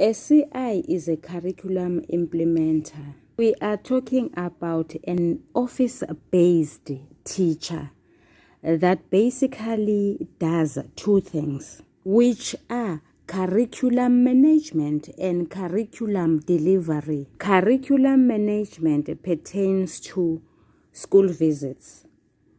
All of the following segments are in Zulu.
A CI is a curriculum implementer. We are talking about an office-based teacher that basically does two things, which are curriculum management and curriculum delivery. Curriculum management pertains to school visits,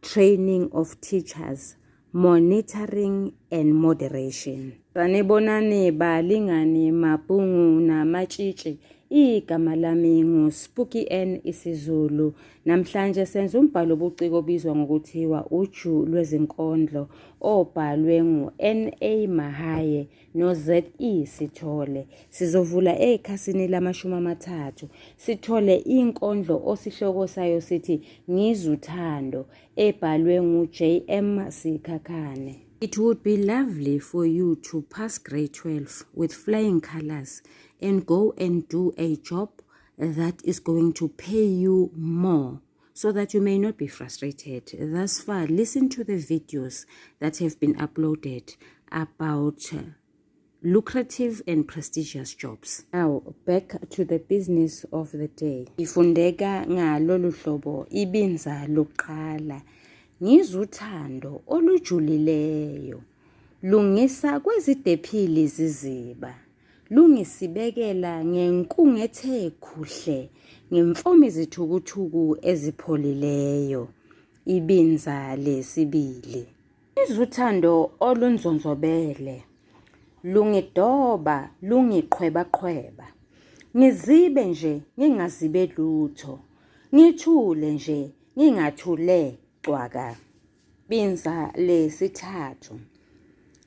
training of teachers, monitoring and moderation. Sanibonani balingani mabhungu namatshitshi. Igama lami nguSpooky N isiZulu. Namhlanje senza umbhalo obuciko obizwa ngokuthiwa uju lwezinkondlo obhalwe ngu-NA Mahaye no-ZE Sithole. Sizovula ekhasini lama-30 sithole inkondlo osihloko sayo sithi Ngizw Uthando ebhalwe ngu-JM Sikhakhane. It would be lovely for you to pass grade 12 with flying colors and go and do a job that is going to pay you more so that you may not be frustrated. Thus far, listen to the videos that have been uploaded about lucrative and prestigious jobs. Now, back to the business of the day. Ifundeka ngalolu hlobo ibinza lokuqala. Ngizw Uthando olujulileyo. Lungisa kwezidephili ziziba. Lungisibekela ngenkungethe kuhle. Ngemfomi zithukuthuku ezipholeleyo. Ibinza lesibili. Ngizw Uthando olunzonzobele. Lungidoba, lungiqhweba. Ngizibe nje, ngingazibe lutho. Ngithule nje, ngingathule cwaka. Binza lesithathu.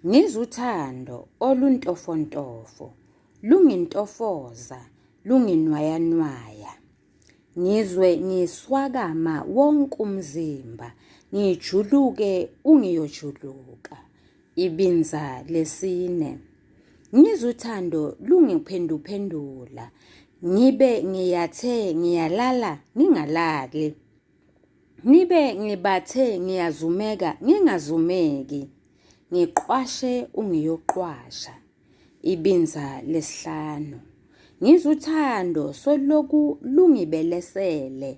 Ngizw Uthando oluntofontofo. Lungintofoza, lunginwayanwaya. Ngizwe ngiswakama wonke umzimba. Ngijuluke ungiyojuluka. Ibinza lesine. Ngizw Uthando lungiphenduphendula. Ngibe ngiyathe ngiyalala ngingalali. Ngibe ngibathe ngiyazumeka ngingazumeki. Ngiqwashe ungiyoqwasha. Ibinza lesihlanu. Ngizw Uthando soloku lungibelesele.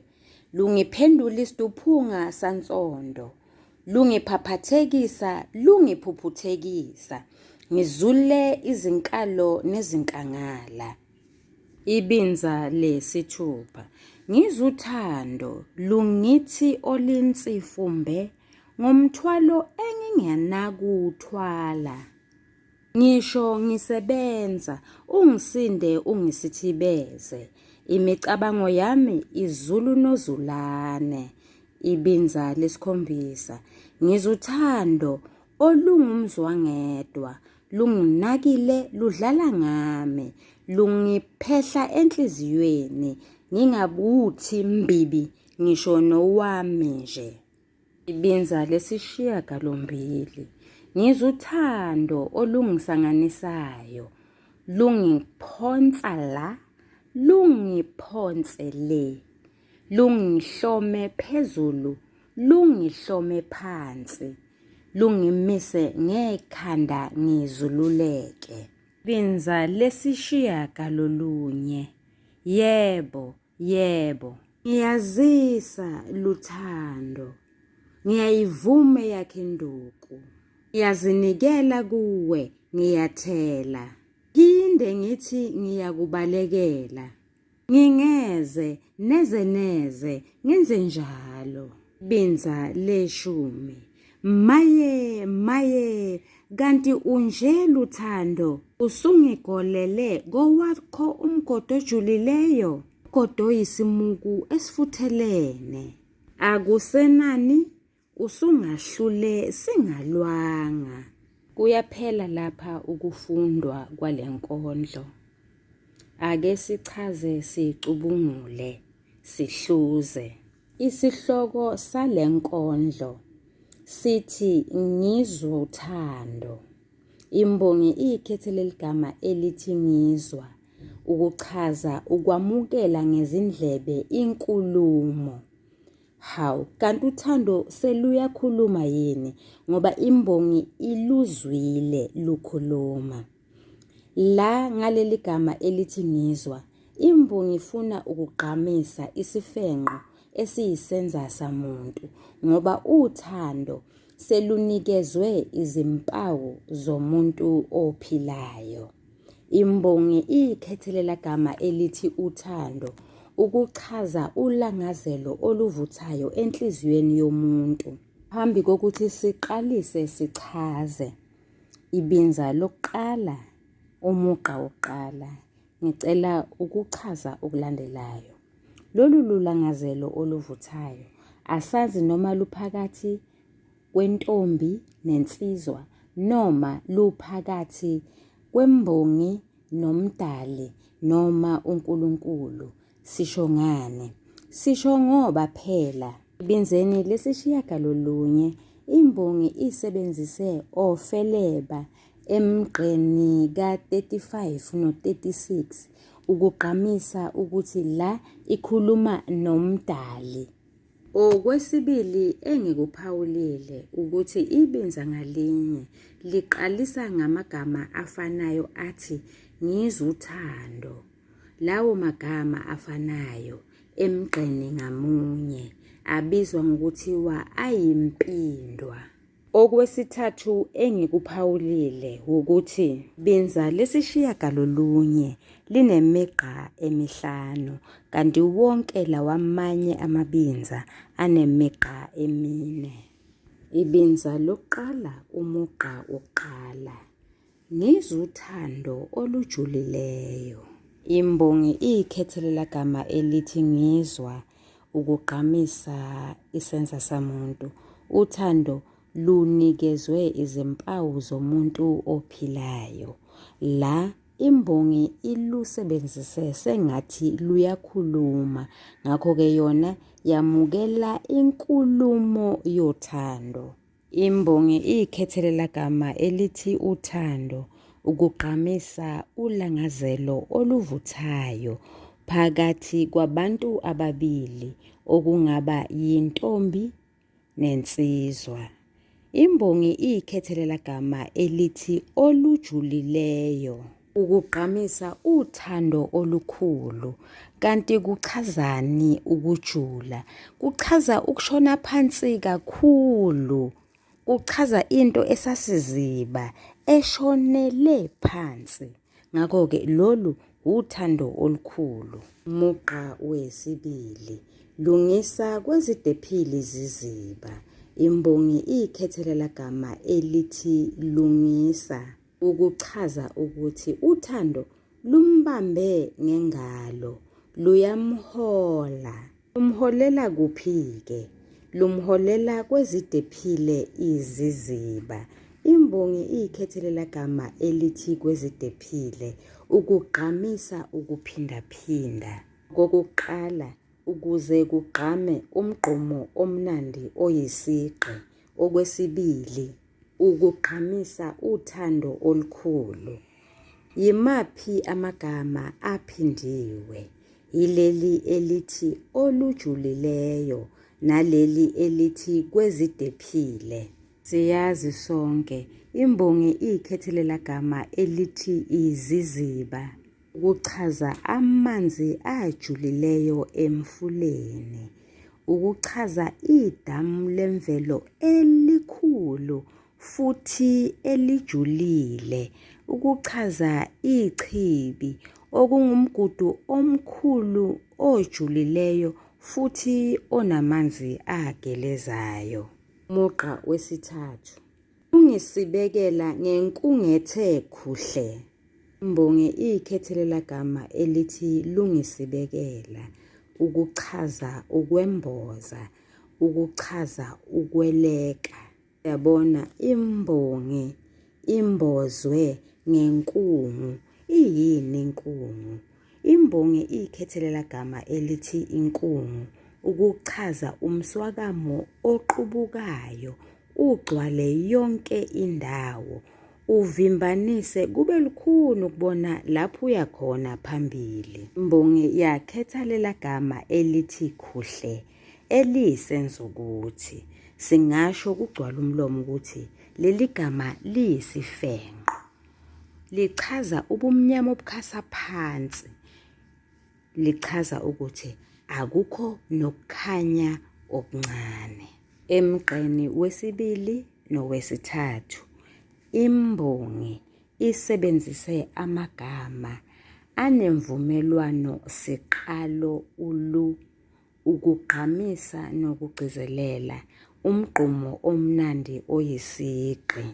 Lungiphendula isituphunga sansondo. Lungiphaphathekisa, lungiphuphuthekisa. Ngizule izinkalo nezinkangala. Ibinza lesithupha. Ngizw Uthando lungithi olinsifumbe ngomthwalo engingenakuthwala. Ngisho ngisebenza ungisinde ungisithibeze. Imicabango yami izulu nozulane. Ibinza lesikhombisa. Ngizw Uthando olungumzwangedwa. Lunginakile ludlala ngami. Lungiphehla enhliziyweni. Ngingabuthi mbibi ngisho nowami nje. Ibinza lesishiyagalombili. Ngizw Uthando olungisanganisayo. Lungiphonsa la, lungiphonse le. Lungihlome phezulu, lungihlome phansi. Lungimise ngekhanda ngizululeke. Ibinza lesishiyagalolunye. Yebo. Ngiyazisa luthando. Ngiyayivume yakhe induku. Ngiyazinikela kuwe, ngiyathela. Phinde ngithi ngiyakubalekela. Ngingeze, neze, ngenze njalo. Ibinza leshumi. Maye, kanti unje luthando. Usungigolele kowakho umgodo ojulileyo. Ugodo yisimuku esifuthelene. Akusenani usungahlule singalwanga. Kuyaphela lapha ukufundwa kwalenkondlo. Ake sichaze sicubungule, sihluze. Isihloko salenkondlo sithi Ngizw Uthando. Imbongi ikhethele ligama elithi ngizwa ukuchaza ukwamukela ngezindlebe inkulumo. Hawu, kanti uthando seluyakhuluma yini ngoba imbongi iluzwile lukhuluma. La ngaleli gama elithi ngizwa, imbongi ifuna ukugqamisa isifenqo esiyisenza samuntu ngoba uthando selunikezwe izimpawu zomuntu ophilayo. Imbongi ikhethelela gama elithi uthando ukuchaza ulangazelo oluvuthayo enhliziyweni yomuntu. Phambi kokuthi siqalise sichaze ibinza lokuqala, umugqa wokuqala, ngicela ukuchaza okulandelayo. Lolu lulangazelo oluvuthayo asazi noma luphakathi kwentombi nensizwa noma luphakathi kwembongi nomdali noma uNkulunkulu. Sisho ngani? Sisho ngoba phela ebinzeni lesishiyagalolunye imbongi isebenzise ofeleba emgqeni ka-35 no-36 ukugqamisa ukuthi la ikhuluma nomdali. Okwesibili engikuphawulile ukuthi ibinza ngalinye liqalisa ngamagama afanayo athi ngizw uthando. Lawo magama afanayo emgqeni ngamunye abizwa ngokuthiwa ayimpindwa. Okwesithathu engikuphawulile ukuthi binza lesishiyagalolunye linemigqa emihlanu kanti wonke lawamanye amabinza anemigqa emine. Ibinza lokuqala, umugqa wokuqala, ngizw uthando olujulileyo. Imbongi ikhethelela gama elithi ngizwa ukugqamisa isenza samuntu. Uthando lunikezwe izimpawu zomuntu ophilayo. La imbongi ilusebenzise sengathi luyakhuluma, ngakho-ke yona yamukela inkulumo yothando. Imbongi ikhethelela gama elithi uthando ukugqamisa ulangazelo oluvuthayo phakathi kwabantu ababili okungaba yintombi nensizwa. Imbongi ikhethelela gama elithi olujulileyo ukugqamisa uthando olukhulu. Kanti kuchazani ukujula? Kuchaza ukushona phansi kakhulu. Kuchaza into esasiziba eshonele phansi. Ngakho-ke lolu uthando olukhulu. Umugqa wesibili, lungisa kwezidephili ziziba. Imbongi ikhethelela gama elithi lungisa ukuchaza ukuthi uthando lumbambe ngengalo, luyamhola. Lumholela kuphi-ke? Lumholela kwezidephile iziziba. Imbongi ikhethelela gama elithi kwezidephile ukugqamisa ukuphindaphinda. Kokuqala, ukuze kugqame umgqomo omnandi oyisigqi. Okwesibili, ukugqamisa uthando olukhulu. Yimaphi amagama aphindiwe? Yileli elithi olujulileyo naleli elithi kwezidephile. Siyazi sonke imbongi ikhethelela gama elithi iziziba ukuchaza amanzi ajulileyo emfuleni, ukuchaza idamu lemvelo elikhulu futhi elijulile, ukuchaza ichibi okungumgudu omkhulu ojulileyo futhi onamanzi agelezayo. Umugqa wesithathu, ungisibekela ngenkungethe kuhle. Imbongi ikhethelela gama elithi lungisibekela ukuchaza ukwemboza, ukuchaza ukweleka. Yabona imbongi imbozwe ngenkungu. Iyini inkungu? Imbongi ikhethelela gama elithi inkungu ukuchaza umswakamo oqubukayo ugcwale yonke indawo, uvimbanise kube lukhuni ukubona lapho uyakhona phambili. Imbongi yakhetha lela gama elithi kuhle elisenza ukuthi singasho kugcwala umlomo ukuthi leli gama liyisifenqo. lichaza ubumnyama obukhasa phansi. Lichaza ukuthi akukho nokukhanya okuncane. Emgqeni wesibili nowesithathu, imbongi isebenzise amagama anemvumelwano siqalo ukugqamisa nokugcizelela, umgqumo omnandi oyisigqi.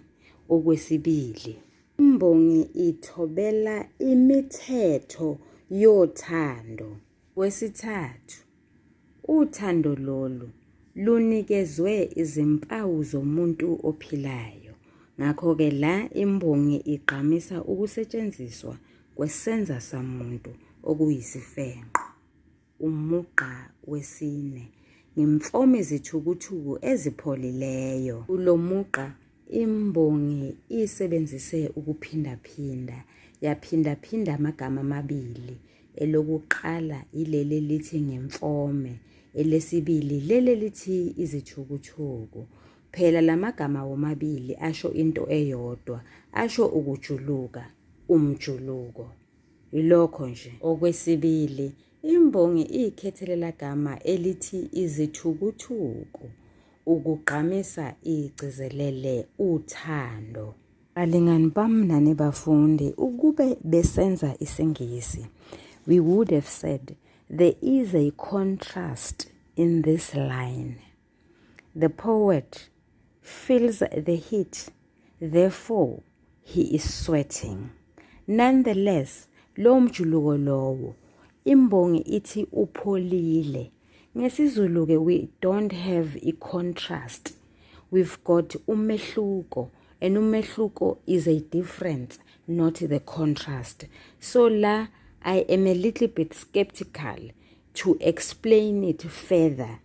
Okwesibili, imbongi ithobela imithetho yothando. Wesithathu, uthando lolu lunikezwe izimpawu zomuntu ophilayo. Ngakho-ke la imbongi igqamisa ukusetshenziswa kwesenza samuntu okuyisifenqo. Umugqa wesine, ngimfomo izithukuthuku ezipholileyo. Kulo mugqa imbongi isebenzise ukuphindaphinda, yaphindaphinda amagama amabili. Elokuqala ileli lithi ngimfome, elesibili leli lithi izithukuthuku. Phela lamagama womabili asho into eyodwa, asho ukujuluka, umjuluko. Yilokho nje. Okwesibili, imbongi ikhethelela gama elithi izithukuthuku, ukugqamisa igcizelele uthando. Balingani bami nani bafundi, ukube besenza isiNgisi, we would have said there is a contrast in this line. The poet feels the heat, therefore he is sweating. Nonetheless, lo mjuluko lowo, imbongi ithi upholile. NgesiZulu-ke we don't have a contrast. We've got umehluko, and umehluko is a difference, not the contrast. So la, I am a little bit skeptical to explain it further.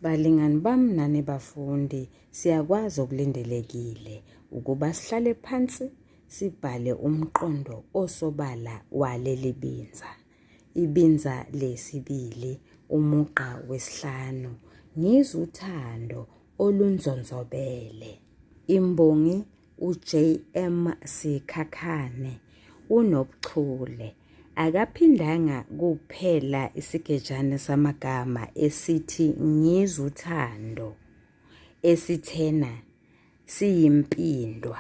Balingani bami nani bafundi, siyakwazi okulindelekile ukuba sihlale phansi sibhale umqondo osobala waleli binza. Ibinza lesibili, umugqa wesihlanu, ngizw uthando olunzonzobele. Imbongi uJM Sikhakhane unobuchule. Akaphindanga kuphela isigejana samagama esithi ngizw uthando, esithena siyimpindwa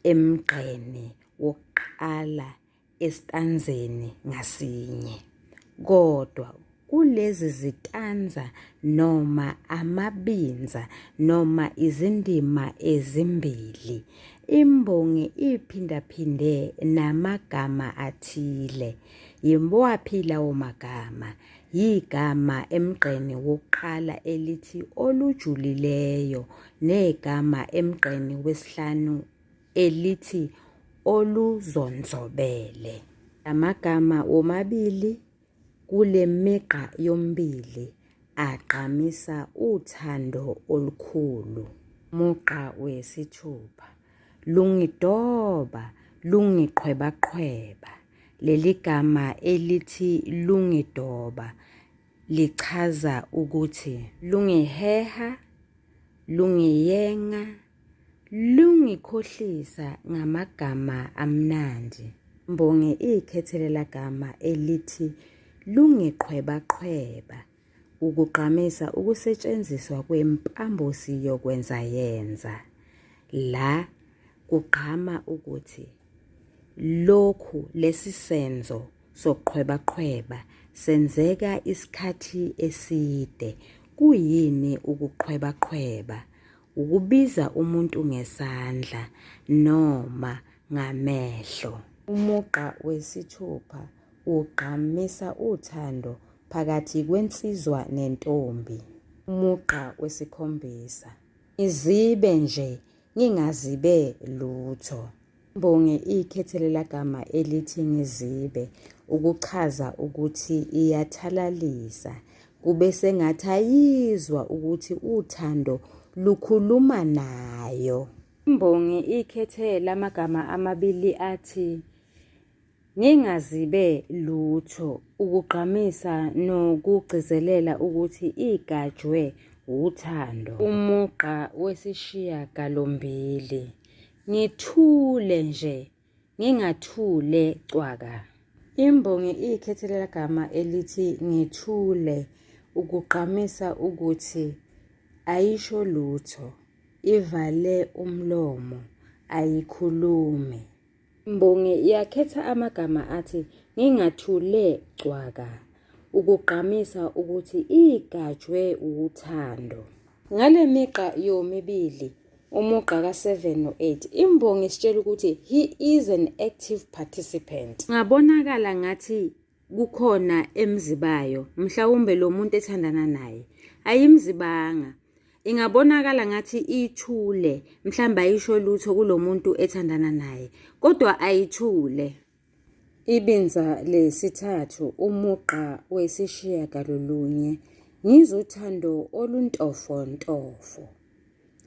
emgqeni wokuqala estanzeni ngasinye. Kodwa kulezi zitanza noma amabinza noma izindima ezimbili, imbongi iphindaphinde namagama athile. Yimbwaphi lawo magama? Yigama emgqeni wokuqala elithi olujulileyo, negama emgqeni wesihlanu elithi oluzonzobele. Amagama womabili kule migqa yombili agqamisa uthando olukhulu. Mugqa wesithupha, lungidoba, lungiqhwebaqhweba. Leli gama elithi lungidoba lichaza ukuthi lungiheha, lungiyenga, lungikhohlisa ngamagama amnandi. Imbongi ikhethelela gama elithi lungiqhwebaqhweba, ukugqamisa ukusetshenziswa kwempambosi yokwenza yenza. La kugqama ukuthi lokhu lesi senzo sokuqhwebaqhweba senzeka isikhathi eside. Kuyini ukuqhwebaqhweba? Ukubiza umuntu ngesandla noma ngamehlo. Umugqa wesithupha ugqamisa uthando phakathi kwensizwa nentombi. Umugqa wesikhombisa, izibe nje ngingazibe lutho. Imbongi ikhethelela gama elithi ngizibe, ukuchaza ukuthi iyathalalisa. Kube sengathi ayizwa ukuthi uthando lukhuluma nayo. Imbongi ikhethe lamagama amabili athi ngingazibe lutho, ukugqamisa nokugcizelela ukuthi igajwe uthando. Umugqa wesishiyagalombili, ngithule nje ngingathule cwaka. Imbongi ikhethelela gama elithi ngithule ukugqamisa ukuthi ayisho lutho, ivale umlomo, ayikhulumi. Imbongi iyakhetha amagama athi ngingathule cwaka ukugqamisa ukuthi igajwe uthando. Ngale migqa yomibili, umugqa ka7 no8, imbongi isitshela ukuthi he is an active participant. Ngabonakala ngathi kukhona emzibayo, mhlawumbe lo muntu ethandana naye ayimzibanga. Ingabonakala ngathi ithule, mhlawumbe ayisho lutho kulo muntu ethandana naye, kodwa ayithule. Ibinza lesithathu, umugqa wesishiyagalolunye, ngizwa uthando oluntofontofo.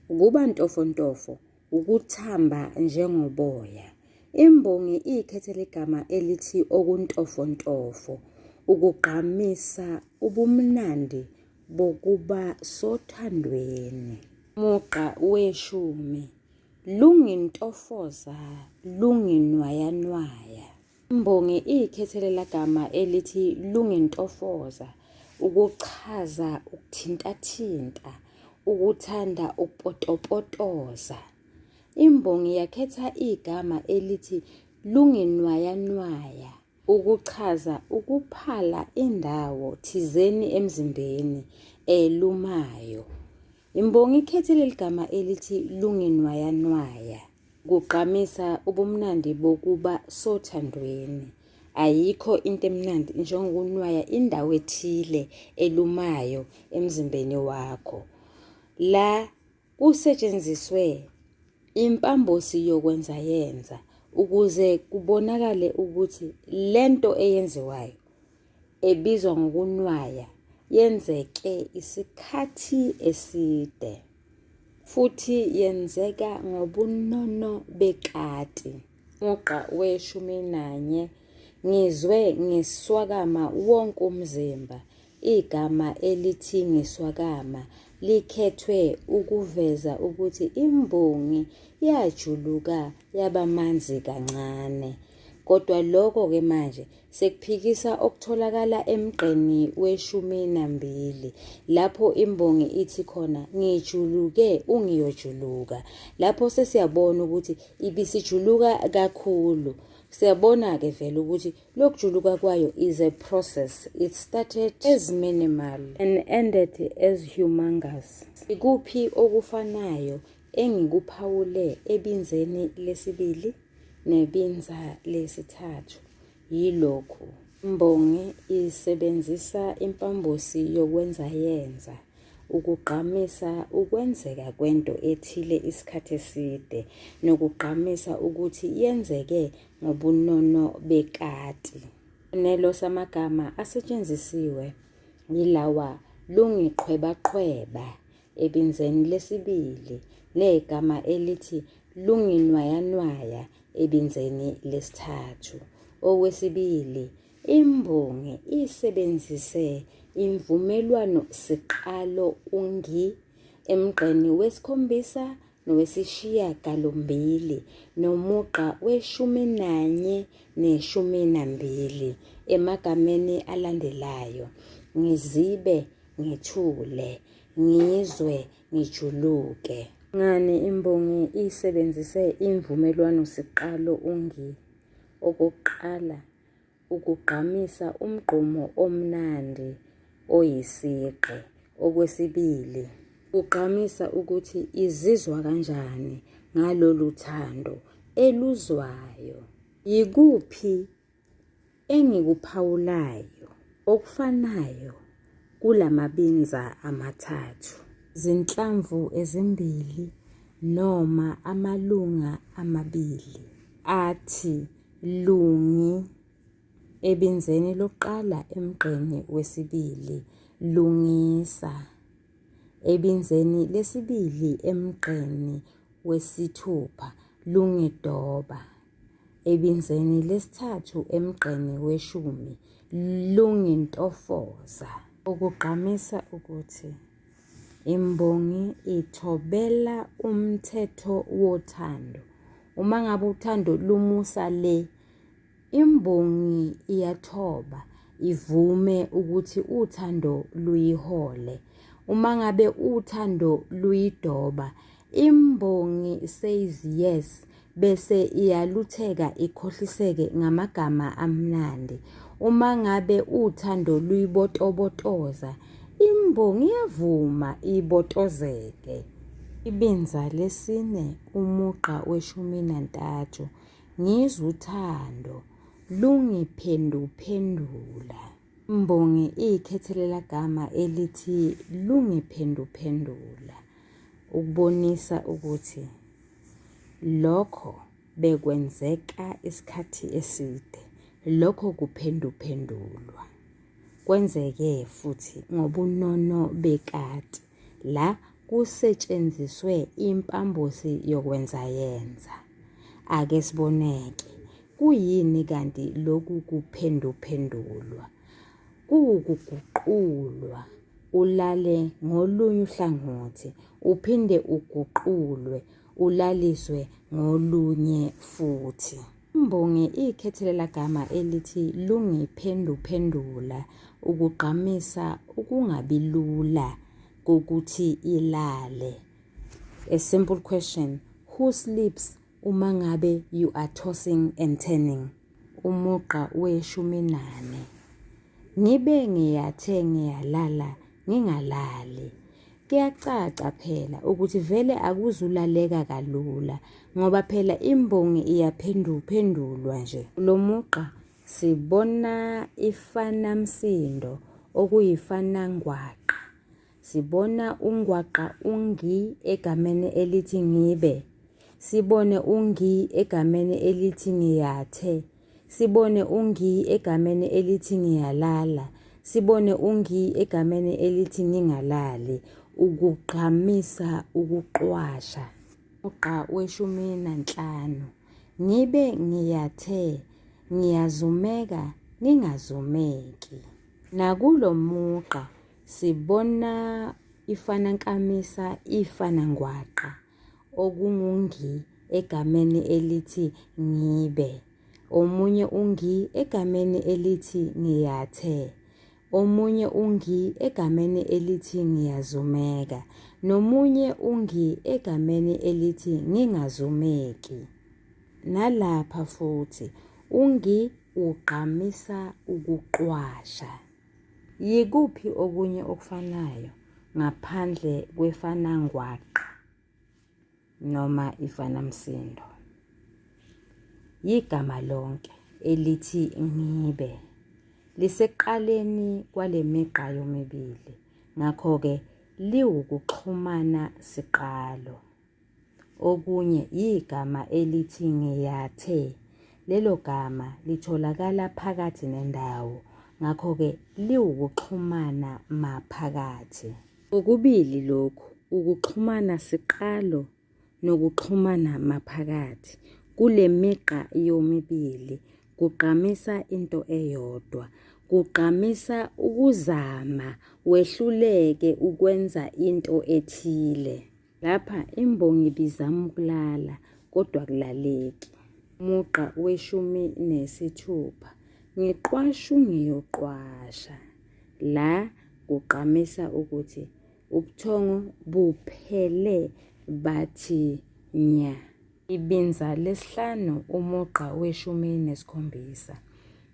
Ukuba ntofontofo, ukuthamba njengoboya. Imbongi ikhethele igama elithi okuntofontofo, ukugqamisa ubumnandi bokuba sothandweni. Umugqa weshumi, lungintofoza, lunginwayanwaya. Imbongi ikhethelela gama elithi lungintofoza, ukuchaza ukuthintathinta, ukuthanda ukupotopotoza. Imbongi yakhetha igama elithi lunginwayanwaya, ukuchaza ukuphala indawo thizeni emzimbeni elumayo. Imbongi ikhethile igama elithi lunginwayanwaya, ukugqamisa ubumnandi bokuba sothandweni. Ayikho into emnandi njengokunwaya indawo ethile elumayo emzimbeni wakho. La kusetshenziswe impambosi yokwenza yenza ukuze kubonakale ukuthi lento eyenziwayo ebizwa ngokunwaya yenzeke isikhathi eside futhi yenzeka ngobunono bekati. Umugqa we11, ngizwe ngiswakama wonke umzimba. Igama elithi ngiswakama likhethwe ukuveza ukuthi imbongi yajuluka yabamanzi kancane. Kodwa lokho-ke manje sekuphikisa okutholakala emgqeni we12, lapho imbongi ithi khona ngijuluke ungiyojuluka. Lapho sesiyabona ukuthi ibisijuluka kakhulu. Siyabona-ke vele ukuthi lokujuluka kwayo is a process. It started as minimal and ended as humongous. Ikuphi okufanayo engikuphawule ebinzeni lesibili nebinza lesithathu? Yilokhu. Imbongi isebenzisa impambosi yokwenza yenza ukugqamisa ukwenzeka kwento ethile isikhathi eside nokugqamisa ukuthi yenzeke ngobunono bekati. Isibonelo samagama asetshenzisiwe yilawa lungiqhwebaqhweba ebinzeni lesibili negama elithi lunginwayanwaya ebinzeni lesithathu. Okwesibili, imbongi isebenzise imvumelwano siqalo ungi emgqeni wesikhombisa nowesishiyagalombili nomugqa we11 ne12 emagameni alandelayo: ngizibe, ngithule, ngizwe, ngijuluke. Ngani imbongi isebenzise imvumelwano siqalo ungi? Okokuqala, ukugqamisa umgqumo omnandi oyisigqi. Okwesibili, ugqamisa ukuthi izizwa kanjani ngalolu thando eluzwayo. Yikuphi engikuphawulayo okufanayo kulamabinza amathathu? Zinhlamvu ezimbili noma amalunga amabili athi lungi ebinzeni lokuqala emgqeni wesibili, lungisa. Ebinzeni lesibili emgqeni wesithupha, lungidoba. Ebinzeni lesithathu emgqeni we10, lungintofoza. Ukugqamisa ukuthi imbongi ithobela umthetho wothando Uma ngabe uthando lumusa le, imbongi iyathoba ivume ukuthi uthando luyihole. Uma ngabe uthando luyidoba, imbongi says yes bese iyalutheka ikhohliseke ngamagama amnandi. Uma ngabe uthando luyibotobotoza, imbongi iyavuma ibotozeke. Ibinza lesine, umugqa we-13. Ngizw uthando lungiphenduphendula. Imbongi ikhethelela gama elithi lungiphenduphendula, ukubonisa ukuthi lokho bekwenzeka isikhathi eside, lokho kuphenduphendulwa. Kwenzeke futhi ngobunono bekati, la kusetshenziswe impambosi yokwenza yenza. Ake siboneke, kuyini kanti lokhu kuphenduphendulwa? Kuwukuguqulwa, ulale ngolunye uhlangothi, uphinde uguqulwe, ulaliswe ngolunye futhi. Imbongi ikhethelela gama elithi lungiphenduphendula, ukugqamisa ukungabi lula kokuthi ilale. A simple question, who sleeps uma ngabe you are tossing and turning? Umugqa we-14. Ngibe ngiyathe ngiyalala ngingalali. Kuyacaca phela ukuthi vele akuzulaleka kalula ngoba phela imbongi iyaphenduphendulwa nje. Lo mugqa sibona ifanamsindo okuyifanangwaqa. Sibona ungwaqa ungi egameni elithi ngibe. Sibone ungi egameni elithi ngiyathe. Sibone ungi egameni elithi ngiyalala. Sibone ungi egameni elithi ngingalali. Ukugqamisa ukuqwasha. Umugqa we-15. Ngibe ngiyathe ngiyazumeka ngingazumeki. Nakulo mugqa sibona ifanankamisa ifanangwaqa okungungi egameni elithi ngibe. Omunye ungi egameni elithi ngiyathe. Omunye ungi egameni elithi ngiyazumeka. Nomunye ungi egameni elithi ngingazumeki. Nalapha futhi ungi ugqamisa ukuqwasha. Yikuphi okunye okufanayo ngaphandle kwefanangwaqa noma ifanamsindo? Yigama lonke elithi ngibe. Lisekuqaleni kwale migqa yomibili, ngakho-ke liwukuxhumana siqalo. Okunye yigama elithi ngiyathe. Lelo gama litholakala phakathi nendawo, ngakho-ke liwukuxhumana maphakathi. Ukubili lokhu, ukuxhumana siqalo nokuxhumana maphakathi, kule migqa yomibili kugqamisa into eyodwa. Kugqamisa ukuzama wehluleke ukwenza into ethile. Lapha imbongi ibizama ukulala kodwa akulaleki. Umugqa we-16. Ngiqwasha ngiyoqwasha. La kugqamisa ukuthi ubuthongo buphele bathi nya. Ibinza lesihlanu, umugqa we-17.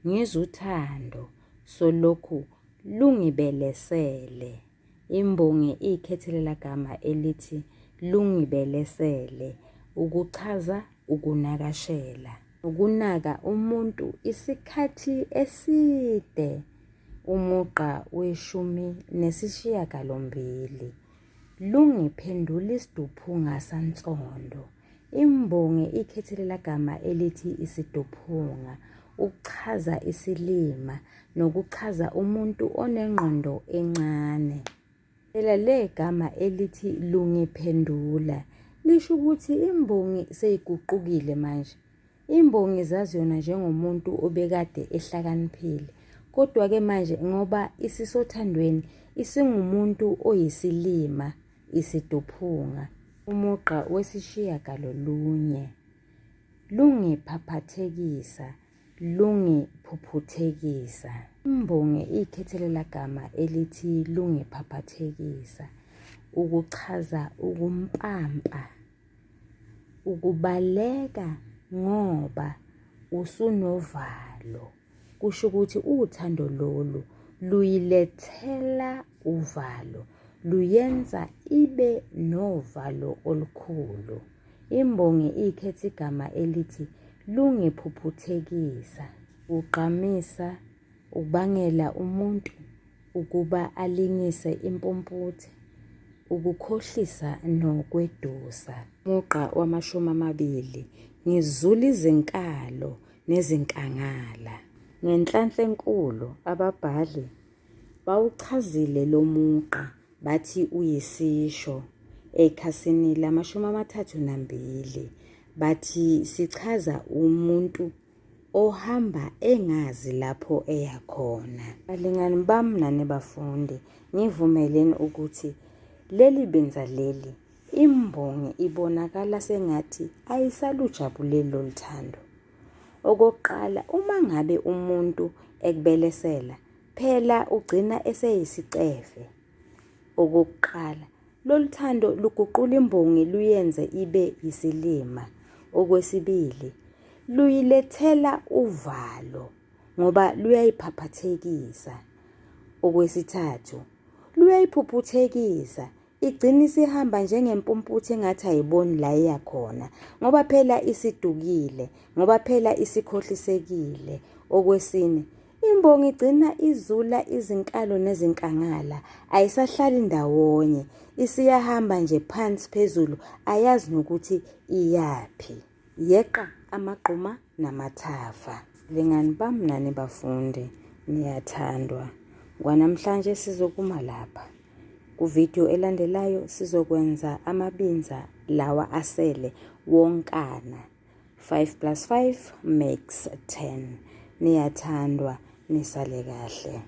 Ngizw uthando solokhu lungibelesele. Imbongi ikhethelela gama elithi lungibelesele, ukuchaza ukunakashela. Ukunaka umuntu isikhathi eside. Umugqa we-18. Lungiphendula isiduphunga sansondo. Imbongi ikhethelela gama elithi isiduphunga, ukuchaza isilima nokuchaza umuntu onengqondo encane. Phela le gama elithi lungiphendula lisho ukuthi imbongi seyiguqukile manje. Imbongi zazi yona njengomuntu obekade ehlakaniphile, kodwa-ke manje ngoba isisothandweni isingumuntu oyisilima, isiduphunga. Umugqa we-9. lungiphaphathekisa, lungiphuphuthekisa. Imbongi ikhethelela gama elithi lungiphaphathekisa ukuchaza ukumpampa, ukubaleka ngoba usunovalo. Kusho ukuthi uthando lolu luyilethela uvalo, luyenza ibe novalo olukhulu. Imbongi ikhetha igama elithi lungiphuphuthekisa, ugqamisa, ubangela umuntu ukuba alingise impumputhe, ukukhohlisa nokwedusa. Umugqa wama-20, ngizula izinkalo nezinkangala. Ngenhlanhla enkulu ababhali bawuchazile lo mugqa bathi uyisisho. Ekhasini lama-32 bathi sichaza umuntu ohamba engazi lapho eya khona. Balingani bami nani bafundi, ngivumeleni ukuthi leli benza leli imbongi ibonakala sengathi ayisalujabuleli lolu thando. Okokuqala, uma ngabe umuntu ekubelesela phela ugcina eseyisicefe. Okokuqala, lolu thando luguqula imbongi luyenze ibe isilima. Okwesibili, luyilethela uvalo ngoba luyayiphaphathekisa. Okwesithathu, luyayiphuphuthekisa, igcina isihamba njengempumputhe engathi ayiboni la iya khona ngoba phela isidukile, ngoba phela isikhohlisekile. Okwesine, imbongi igcina izula izinkalo nezinkangala, ayisahlali ndawonye, isiyahamba nje phansi phezulu, ayazi nokuthi iyaphi. Yeqa amagquma namathafa. Lingani bami nani bafundi, niyathandwa. Kwanamhlanje sizokuma lapha. Kuvidiyo elandelayo sizokwenza amabinza lawa asele wonkana. 5 + 5 makes 10. Niyathandwa, nisale kahle.